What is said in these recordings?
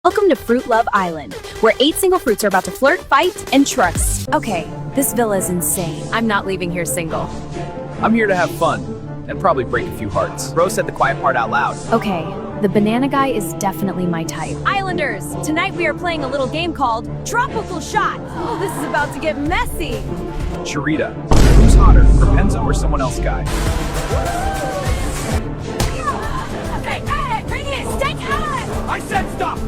Welcome to Fruit Love Island, where 8 single fruits are about to flirt, fight, and trust. Okay, this villa is insane. I'm not leaving here single. I'm here to have fun and probably break a few hearts. Rose said the quiet part out loud. Okay, the banana guy is definitely my type. Islanders, tonight we are playing a little game called Tropical Shot. Oh, this is about to get messy. Charita, who's hotter, Crepenzo or someone else guy? Hey, bring it, stay calm! I said stop!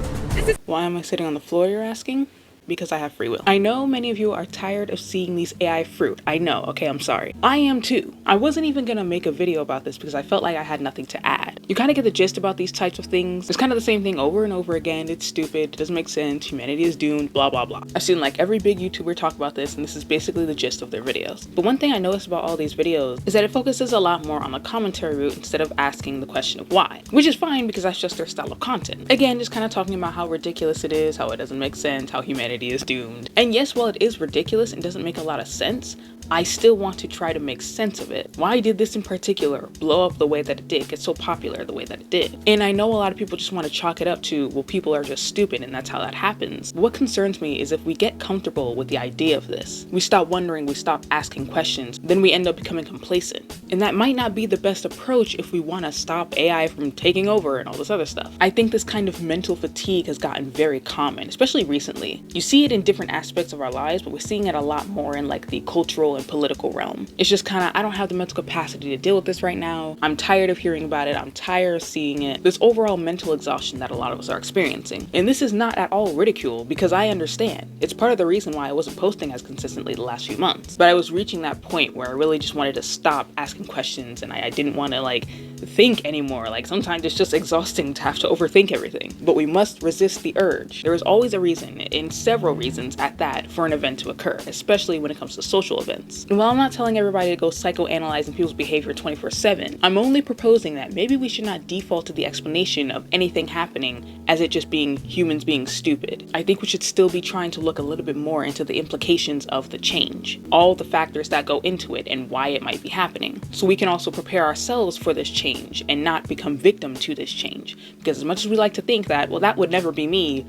Why am I sitting on the floor, you're asking? Because I have free will. I know many of you are tired of seeing these AI fruit. I know, okay, I'm sorry. I am too. I wasn't even gonna make a video about this because I felt like I had nothing to add. You kind of get the gist about these types of things. It's kind of the same thing over and over again. It's stupid, it doesn't make sense, humanity is doomed, blah, blah, blah. I've seen like every big YouTuber talk about this, and this is basically the gist of their videos. But one thing I noticed about all these videos is that it focuses a lot more on the commentary route instead of asking the question of why, which is fine because that's just their style of content. Again, just kind of talking about how ridiculous it is, how it doesn't make sense, how humanity is doomed. And yes, while it is ridiculous and doesn't make a lot of sense, I still want to try to make sense of it. Why did this in particular blow up the way that it did, get so popular the way that it did? And I know a lot of people just want to chalk it up to, well, people are just stupid and that's how that happens. What concerns me is if we get comfortable with the idea of this, we stop wondering, we stop asking questions, then we end up becoming complacent. And that might not be the best approach if we want to stop AI from taking over and all this other stuff. I think this kind of mental fatigue has gotten very common, especially recently. You see it in different aspects of our lives, but we're seeing it a lot more in like the cultural and political realm. It's just kind of, I don't have the mental capacity to deal with this right now. I'm tired of hearing about it. I'm tired of seeing it. This overall mental exhaustion that a lot of us are experiencing. And this is not at all ridicule because I understand. It's part of the reason why I wasn't posting as consistently the last few months. But I was reaching that point where I really just wanted to stop asking questions and I didn't want to like think anymore. Like sometimes it's just exhausting to have to overthink everything. But we must resist the urge. There is always a reason, and several reasons at that, for an event to occur, especially when it comes to social events. And while I'm not telling everybody to go psychoanalyzing people's behavior 24/7, I'm only proposing that maybe we should not default to the explanation of anything happening as it just being humans being stupid. I think we should still be trying to look a little bit more into the implications of the change, all the factors that go into it and why it might be happening, so we can also prepare ourselves for this change and not become victim to this change. Because as much as we like to think that, well, that would never be me,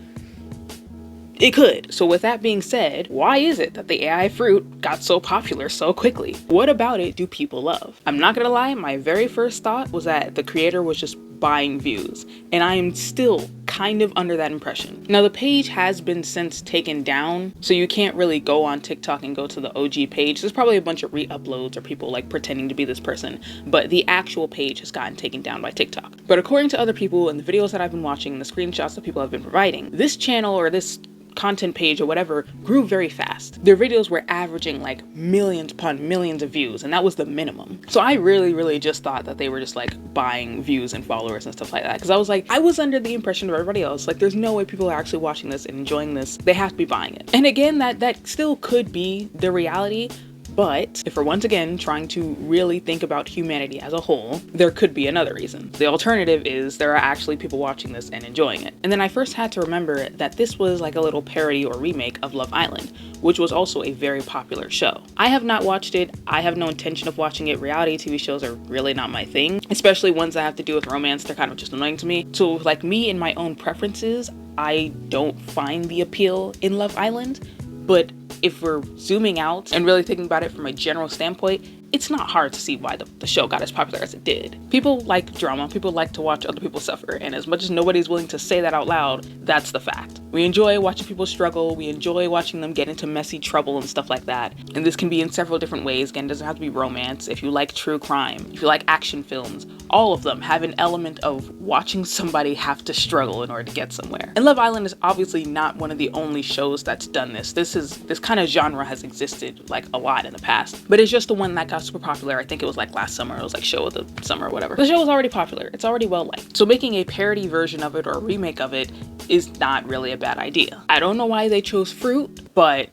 it could. So with that being said, why is it that the AI fruit got so popular so quickly? What about it do people love? I'm not gonna lie, my very first thought was that the creator was just buying views, and I am still kind of under that impression. Now the page has been since taken down, so you can't really go on TikTok and go to the OG page. There's probably a bunch of re-uploads or people like pretending to be this person, but the actual page has gotten taken down by TikTok. But according to other people and the videos that I've been watching and the screenshots that people have been providing, this channel or this content page or whatever grew very fast. Their videos were averaging like millions upon millions of views, and that was the minimum. So I really just thought that they were just like buying views and followers and stuff like that, because I was under the impression of everybody else, like there's no way people are actually watching this and enjoying this. They have to be buying it. And again, that still could be the reality. But if we're once again trying to really think about humanity as a whole, there could be another reason. The alternative is there are actually people watching this and enjoying it. And then I first had to remember that this was like a little parody or remake of Love Island, which was also a very popular show. I have not watched it. I have no intention of watching it. Reality TV shows are really not my thing, especially ones that have to do with romance. They're kind of just annoying to me. So like me and my own preferences, I don't find the appeal in Love Island. But if we're zooming out and really thinking about it from a general standpoint, it's not hard to see why the show got as popular as it did. People like drama, people like to watch other people suffer, and as much as nobody's willing to say that out loud, that's the fact. We enjoy watching people struggle, we enjoy watching them get into messy trouble and stuff like that. And this can be in several different ways. Again, it doesn't have to be romance. If you like true crime, if you like action films, all of them have an element of watching somebody have to struggle in order to get somewhere. And Love Island is obviously not one of the only shows that's done this. This kind of genre has existed like a lot in the past, but it's just the one that got super popular. I think it was like last summer. It was like show of the summer or whatever. The show was already popular. It's already well liked. So making a parody version of it or a remake of it is not really a bad idea. I don't know why they chose fruit, but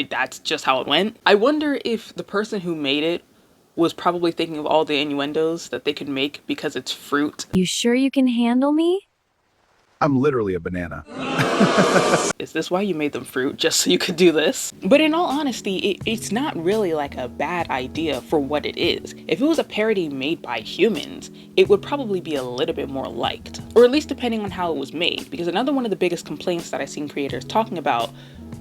that's just how it went. I wonder if the person who made it was probably thinking of all the innuendos that they could make because it's fruit. You sure you can handle me? I'm literally a banana. Is this why you made them fruit? Just so you could do this? But in all honesty, it's not really like a bad idea for what it is. If it was a parody made by humans, it would probably be a little bit more liked. Or at least depending on how it was made. Because another one of the biggest complaints that I've seen creators talking about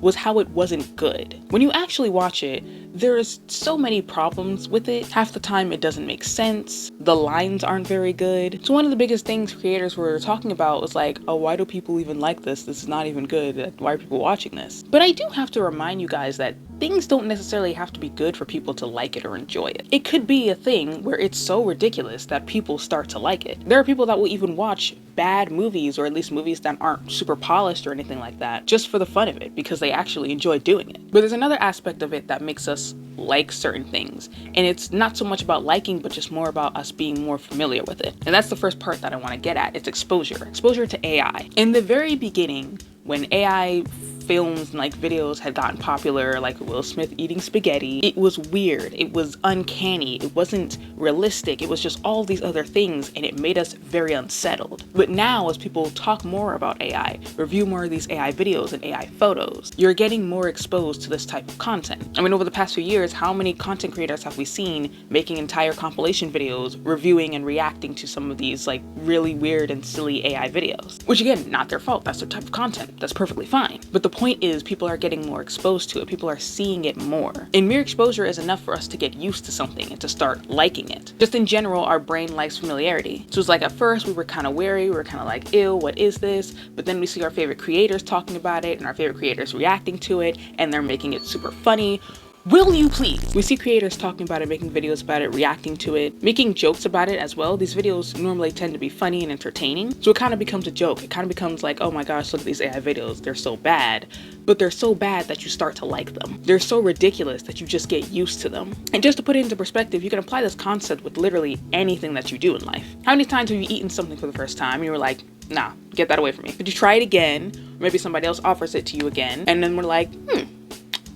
was how it wasn't good. When you actually watch it, there's so many problems with it. Half the time it doesn't make sense. The lines aren't very good. So one of the biggest things creators were talking about was like, oh, why do people even like this? This is not even good. Why are people watching this? But I do have to remind you guys that things don't necessarily have to be good for people to like it or enjoy it. It could be a thing where it's so ridiculous that people start to like it. There are people that will even watch bad movies, or at least movies that aren't super polished or anything like that, just for the fun of it, because they actually enjoy doing it. But there's another aspect of it that makes us like certain things, and it's not so much about liking, but just more about us being more familiar with it. And that's the first part that I want to get at. It's exposure to AI. In the very beginning, when AI films and like videos had gotten popular, like Will Smith eating spaghetti, it was weird, it was uncanny, it wasn't realistic, it was just all these other things, and it made us very unsettled. But now, as people talk more about AI, review more of these AI videos and AI photos, you're getting more exposed to this type of content. I mean, over the past few years, how many content creators have we seen making entire compilation videos, reviewing and reacting to some of these like really weird and silly AI videos? Which again, not their fault, that's their type of content, that's perfectly fine. But the point is, people are getting more exposed to it, people are seeing it more. And mere exposure is enough for us to get used to something and to start liking it. Just in general, our brain likes familiarity. So it's like at first we were kind of wary, we were kind of like, ew, what is this? But then we see our favorite creators talking about it and our favorite creators reacting to it, and they're making it super funny. Will you please? We see creators talking about it, making videos about it, reacting to it, making jokes about it as well. These videos normally tend to be funny and entertaining, so it kind of becomes a joke. It kind of becomes like, oh my gosh, look at these AI videos, they're so bad. But they're so bad that you start to like them. They're so ridiculous that you just get used to them. And just to put it into perspective, you can apply this concept with literally anything that you do in life. How many times have you eaten something for the first time and you were like, nah, get that away from me? But you try it again, or maybe somebody else offers it to you again, and then we're like,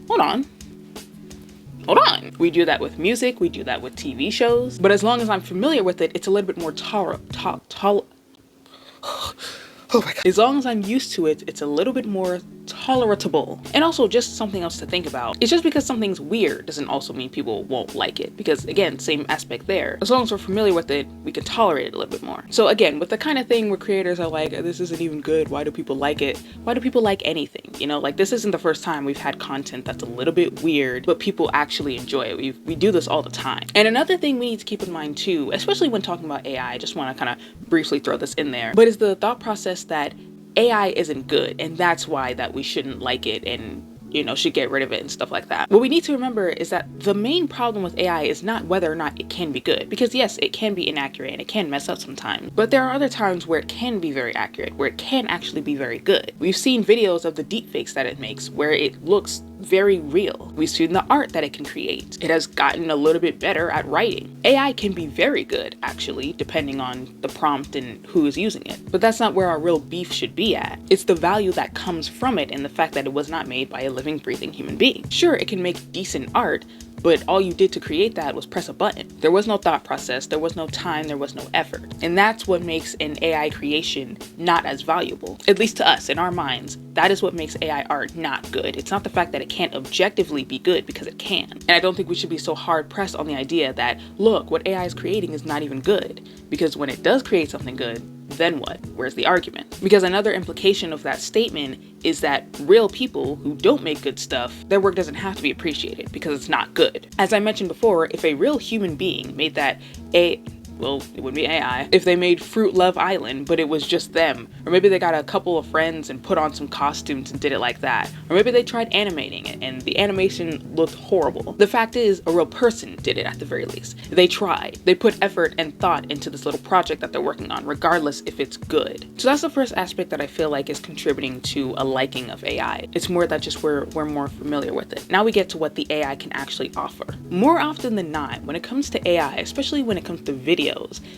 hold on. We do that with music, we do that with TV shows, but as long as I'm familiar with it, it's a little bit more oh my God. As long as I'm used to it, it's a little bit more tolerable. And also, just something else to think about. It's just because something's weird doesn't also mean people won't like it. Because again, same aspect there. As long as we're familiar with it, we can tolerate it a little bit more. So again, with the kind of thing where creators are like, this isn't even good, why do people like it? Why do people like anything? You know, like this isn't the first time we've had content that's a little bit weird, but people actually enjoy it. We do this all the time. And another thing we need to keep in mind too, especially when talking about AI, I just want to kind of briefly throw this in there, but is the thought process that AI isn't good, and that's why that we shouldn't like it and, you know, should get rid of it and stuff like that. What we need to remember is that the main problem with AI is not whether or not it can be good, because yes, it can be inaccurate and it can mess up sometimes, but there are other times where it can be very accurate, where it can actually be very good. We've seen videos of the deepfakes that it makes where it looks very real. We've seen the art that it can create. It has gotten a little bit better at writing. AI can be very good, actually, depending on the prompt and who is using it. But that's not where our real beef should be at. It's the value that comes from it and the fact that it was not made by a living, breathing human being. Sure, it can make decent art, but all you did to create that was press a button. There was no thought process, there was no time, there was no effort. And that's what makes an AI creation not as valuable. At least to us, in our minds, that is what makes AI art not good. It's not the fact that it can't objectively be good, because it can. And I don't think we should be so hard pressed on the idea that, look, what AI is creating is not even good. Because when it does create something good, then what? Where's the argument? Because another implication of that statement is that real people who don't make good stuff, their work doesn't have to be appreciated because it's not good. As I mentioned before, if a real human being made that well, it would be AI, if they made Fruit Love Island, but it was just them. Or maybe they got a couple of friends and put on some costumes and did it like that. Or maybe they tried animating it and the animation looked horrible. The fact is, a real person did it at the very least. They tried. They put effort and thought into this little project that they're working on, regardless if it's good. So that's the first aspect that I feel like is contributing to a liking of AI. It's more that just we're more familiar with it. Now we get to what the AI can actually offer. More often than not, when it comes to AI, especially when it comes to videos,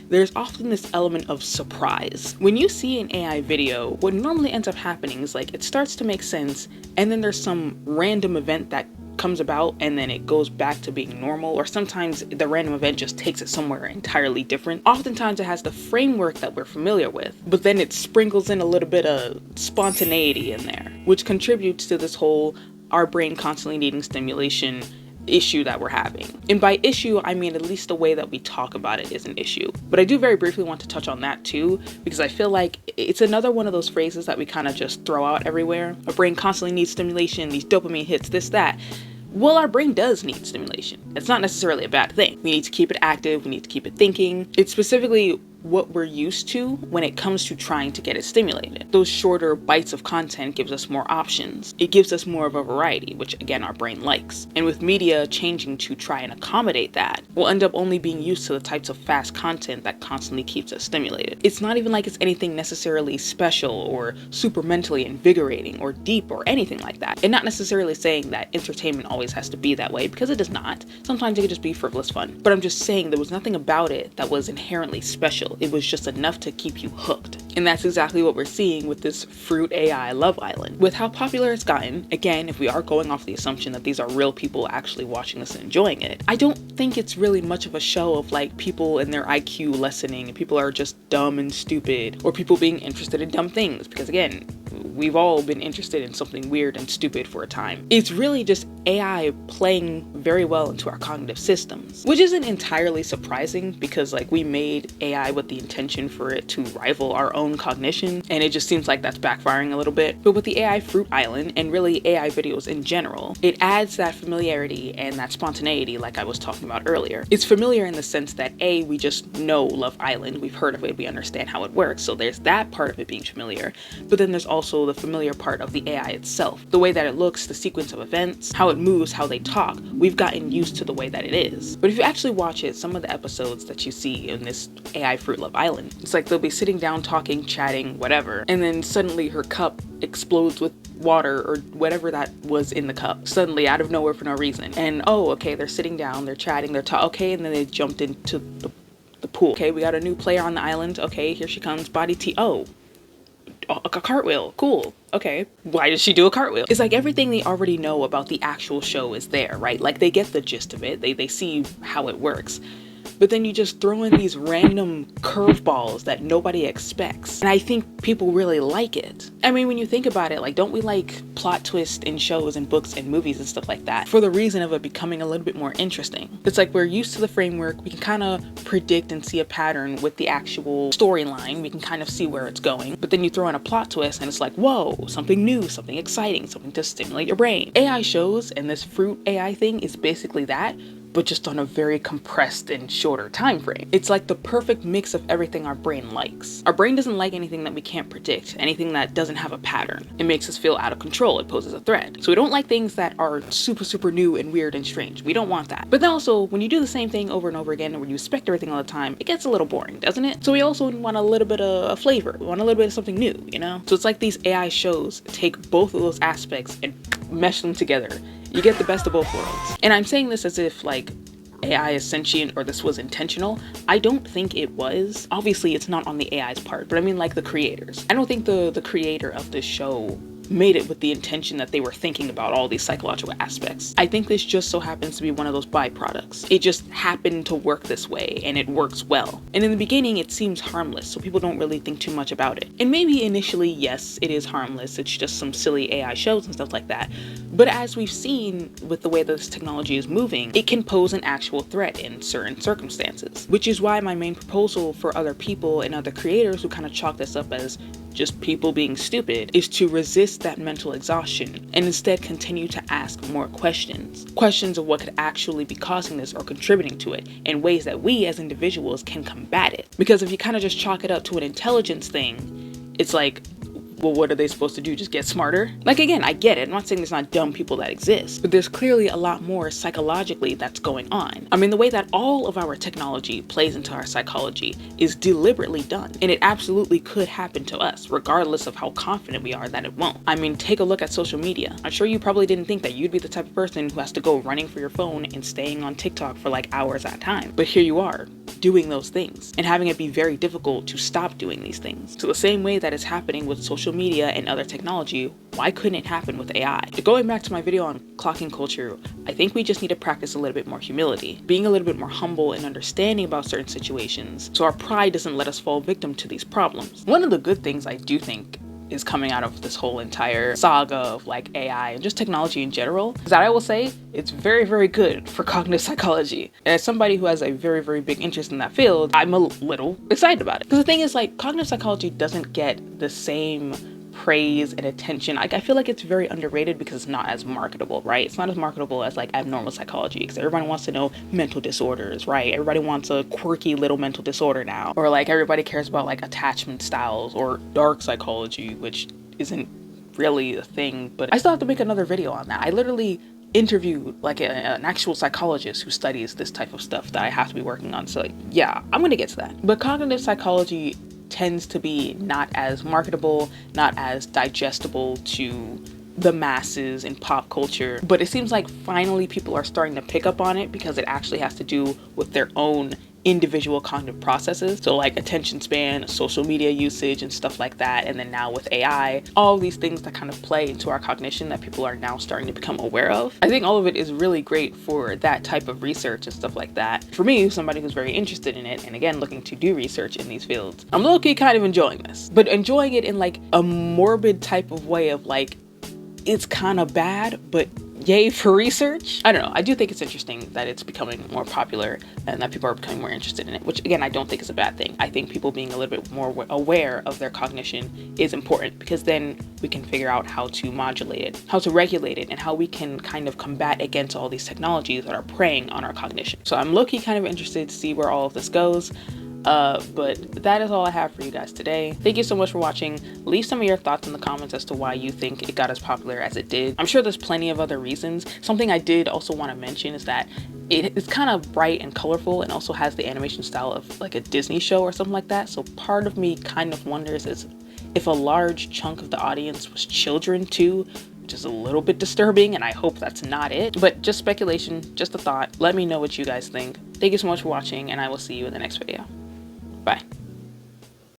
there's often this element of surprise. When you see an AI video, what normally ends up happening is like it starts to make sense, and then there's some random event that comes about and then it goes back to being normal, or sometimes the random event just takes it somewhere entirely different. Oftentimes it has the framework that we're familiar with, but then it sprinkles in a little bit of spontaneity in there, which contributes to this whole our brain constantly needing stimulation issue that we're having. And by issue, I mean at least the way that we talk about it is an issue. But I do very briefly want to touch on that too, because I feel like it's another one of those phrases that we kind of just throw out everywhere. Our brain constantly needs stimulation, these dopamine hits, this, that. Well, our brain does need stimulation. It's not necessarily a bad thing. We need to keep it active, we need to keep it thinking. It's specifically what we're used to when it comes to trying to get it stimulated. Those shorter bites of content gives us more options. It gives us more of a variety, which again, our brain likes. And with media changing to try and accommodate that, we'll end up only being used to the types of fast content that constantly keeps us stimulated. It's not even like it's anything necessarily special or super mentally invigorating or deep or anything like that. And not necessarily saying that entertainment always has to be that way, because it does not. Sometimes it could just be frivolous fun. But I'm just saying there was nothing about it that was inherently special. It was just enough to keep you hooked. And that's exactly what we're seeing with this fruit AI Love Island. With how popular it's gotten, again, if we are going off the assumption that these are real people actually watching this and enjoying it, I don't think it's really much of a show of like people and their IQ lessening and people are just dumb and stupid, or people being interested in dumb things, because again, we've all been interested in something weird and stupid for a time. It's really just AI playing very well into our cognitive systems, which isn't entirely surprising because like we made AI with the intention for it to rival our own cognition, and it just seems like that's backfiring a little bit. But with the AI Fruit Island, and really AI videos in general, it adds that familiarity and that spontaneity like I was talking about earlier. It's familiar in the sense that A, we just know Love Island, we've heard of it, we understand how it works, so there's that part of it being familiar, but then there's also the familiar part of the AI itself. The way that it looks, the sequence of events, how it moves, how they talk, we've gotten used to the way that it is. But if you actually watch it, some of the episodes that you see in this AI Fruit Love Island, it's like they'll be sitting down talking, chatting, whatever, and then suddenly her cup explodes with water or whatever that was in the cup, suddenly out of nowhere for no reason. And oh, okay, they're sitting down, they're chatting, they're okay, and then they jumped into the pool. Okay, we got a new player on the island. Okay, here she comes, body T. Oh, a cartwheel, cool. Okay, why did she do a cartwheel? It's like everything they already know about the actual show is there, right? Like they get the gist of it, they see how it works. But then you just throw in these random curveballs that nobody expects. And I think people really like it. I mean, when you think about it, like, don't we like plot twists in shows and books and movies and stuff like that for the reason of it becoming a little bit more interesting? It's like we're used to the framework. We can kind of predict and see a pattern with the actual storyline. We can kind of see where it's going. But then you throw in a plot twist and it's like, whoa, something new, something exciting, something to stimulate your brain. AI shows and this fruit AI thing is basically that, but just on a very compressed and shorter time frame. It's like the perfect mix of everything our brain likes. Our brain doesn't like anything that we can't predict, anything that doesn't have a pattern. It makes us feel out of control, it poses a threat. So we don't like things that are super new and weird and strange. We don't want that. But then also, when you do the same thing over and over again, and when you expect everything all the time, it gets a little boring, doesn't it? So we also want a little bit of a flavor. We want a little bit of something new, you know? So it's like these AI shows take both of those aspects and mesh them together. You get the best of both worlds. And I'm saying this as if like AI is sentient or this was intentional. I don't think it was. Obviously, it's not on the AI's part, but I mean like the creators. I don't think the creator of this show made it with the intention that they were thinking about all these psychological aspects. I think this just so happens to be one of those byproducts. It just happened to work this way and it works well. And in the beginning, it seems harmless, so people don't really think too much about it. And maybe initially, yes, it is harmless. It's just some silly AI shows and stuff like that. But as we've seen with the way that this technology is moving, it can pose an actual threat in certain circumstances, which is why my main proposal for other people and other creators who kind of chalk this up as just people being stupid is to resist that mental exhaustion and instead continue to ask more questions of what could actually be causing this or contributing to it, and ways that we as individuals can combat it. Because if you kind of just chalk it up to an intelligence thing, it's like, well, what are they supposed to do? Just get smarter? Like, again, I get it. I'm not saying there's not dumb people that exist, but there's clearly a lot more psychologically that's going on. I mean, the way that all of our technology plays into our psychology is deliberately done, and it absolutely could happen to us, regardless of how confident we are that it won't. I mean, take a look at social media. I'm sure you probably didn't think that you'd be the type of person who has to go running for your phone and staying on TikTok for like hours at a time. But here you are, doing those things, and having it be very difficult to stop doing these things. So the same way that is happening with social social media and other technology, why couldn't it happen with AI? Going back to my video on clocking culture, I think we just need to practice a little bit more humility, being a little bit more humble and understanding about certain situations so our pride doesn't let us fall victim to these problems. One of the good things I do think is coming out of this whole entire saga of like AI and just technology in general is that I will say it's very, very good for cognitive psychology. And as somebody who has a very, very big interest in that field, I'm a little excited about it. Because the thing is, like, cognitive psychology doesn't get the same praise and attention. Like, I feel like it's very underrated because it's not as marketable, right? It's not as marketable as like abnormal psychology, because everybody wants to know mental disorders, right? Everybody wants a quirky little mental disorder now. Or like everybody cares about like attachment styles or dark psychology, which isn't really a thing, but I still have to make another video on that. I literally interviewed like an actual psychologist who studies this type of stuff that I have to be working on. So like, yeah, I'm gonna get to that. But cognitive psychology tends to be not as marketable, not as digestible to the masses in pop culture, but it seems like finally people are starting to pick up on it because it actually has to do with their own individual cognitive processes. So like attention span, social media usage and stuff like that. And then now with AI, all these things that kind of play into our cognition that people are now starting to become aware of. I think all of it is really great for that type of research and stuff like that. For me, somebody who's very interested in it and again looking to do research in these fields, I'm low-key kind of enjoying this, but enjoying it in like a morbid type of way of like, it's kind of bad, but yay for research. I don't know. I do think it's interesting that it's becoming more popular and that people are becoming more interested in it, which again, I don't think is a bad thing. I think people being a little bit more aware of their cognition is important because then we can figure out how to modulate it, how to regulate it, and how we can kind of combat against all these technologies that are preying on our cognition. So I'm low-key kind of interested to see where all of this goes. But that is all I have for you guys today. Thank you so much for watching. Leave some of your thoughts in the comments as to why you think it got as popular as it did. I'm sure there's plenty of other reasons. Something I did also want to mention is that it's kind of bright and colorful and also has the animation style of like a Disney show or something like that. So part of me kind of wonders is if a large chunk of the audience was children too, which is a little bit disturbing, and I hope that's not it. But just speculation, just a thought. Let me know what you guys think. Thank you so much for watching, and I will see you in the next video. Bye.